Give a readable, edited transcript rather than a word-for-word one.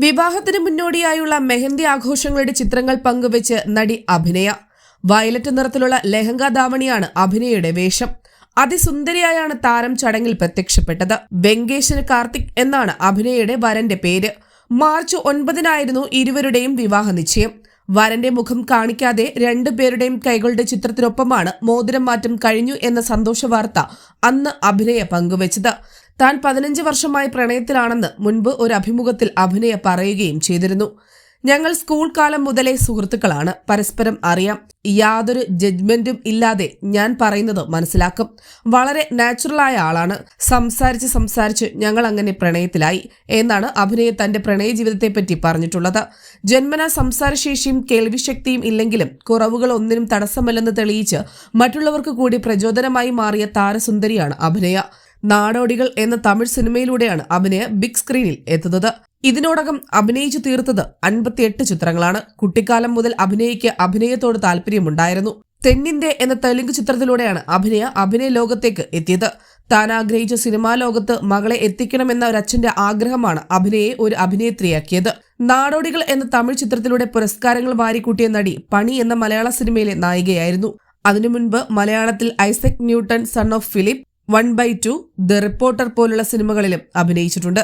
വിവാഹത്തിന് മുന്നോടിയായുള്ള മെഹന്തി ആഘോഷങ്ങളുടെ ചിത്രങ്ങൾ പങ്കുവെച്ച് നടി അഭിനയ. വയലറ്റ് നിറത്തിലുള്ള ലെഹങ്ക ധാവണിയാണ് അഭിനയയുടെ വേഷം. അതിസുന്ദരിയായാണ് താരം ചടങ്ങിൽ പ്രത്യക്ഷപ്പെട്ടത്. വെങ്കേശന് കാർത്തിക് എന്നാണ് അഭിനയയുടെ വരന്റെ പേര്. മാർച്ച് 9-നായിരുന്നു ഇരുവരുടെയും വിവാഹ നിശ്ചയം. വരന്റെ മുഖം കാണിക്കാതെ രണ്ടുപേരുടെയും കൈകളുടെ ചിത്രത്തിനൊപ്പമാണ് മോതിരം മാറ്റം കഴിഞ്ഞു എന്ന സന്തോഷ വാർത്ത അന്ന് അഭിനയ പങ്കുവച്ചത്. താൻ 15 വർഷമായി പ്രണയത്തിലാണെന്ന് മുൻപ് ഒരു അഭിമുഖത്തിൽ അഭിനയ പറയുകയും ചെയ്തിരുന്നു. ഞങ്ങൾ സ്കൂൾ കാലം മുതലേ സുഹൃത്തുക്കളാണ്. പരസ്പരം അറിയാം. യാതൊരു ജഡ്ജ്മെന്റും ഇല്ലാതെ ഞാൻ പറയുന്നത് മനസ്സിലാക്കും. വളരെ നാച്ചുറലായ ആളാണ്. സംസാരിച്ച് ഞങ്ങൾ അങ്ങനെ പ്രണയത്തിലായി എന്നാണ് അഭിനയ തന്റെ പ്രണയ ജീവിതത്തെപ്പറ്റി പറഞ്ഞിട്ടുള്ളത്. ജന്മനാ സംസാരശേഷിയും കേൾവിശക്തിയും ഇല്ലെങ്കിലും കുറവുകൾ ഒന്നിനും തടസ്സമല്ലെന്ന് തെളിയിച്ച് മറ്റുള്ളവർക്ക് കൂടി പ്രചോദനമായി മാറിയ താരസുന്ദരിയാണ് അഭിനയ. നാടോടികൾ എന്ന തമിഴ് സിനിമയിലൂടെയാണ് അഭിനയ ബിഗ് സ്ക്രീനിൽ എത്തുന്നത്. ഇതിനോടകം അഭിനയിച്ചു തീർത്തത് 58 ചിത്രങ്ങളാണ്. കുട്ടിക്കാലം മുതൽ അഭിനയയ്ക്ക് അഭിനയത്തോട് താല്പര്യമുണ്ടായിരുന്നു. തെന്നിന്റെ എന്ന തെലുങ്ക് ചിത്രത്തിലൂടെയാണ് അഭിനയ ലോകത്തേക്ക് എത്തിയത്. താൻ ആഗ്രഹിച്ച സിനിമാ ലോകത്ത് മകളെ എത്തിക്കണമെന്ന ഒരച്ഛന്റെ ആഗ്രഹമാണ് അഭിനയെ ഒരു അഭിനേത്രിയാക്കിയത്. നാടോടികൾ എന്ന തമിഴ് ചിത്രത്തിലൂടെ പുരസ്കാരങ്ങൾ വാരിക്കൂട്ടിയ നടി പണി എന്ന മലയാള സിനിമയിലെ നായികയായിരുന്നു. അതിനു മുൻപ് മലയാളത്തിൽ Isaac Newton, son of Philip, 1/2, the reporter പോലുള്ള സിനിമകളിലും അഭിനയിച്ചിട്ടുണ്ട്.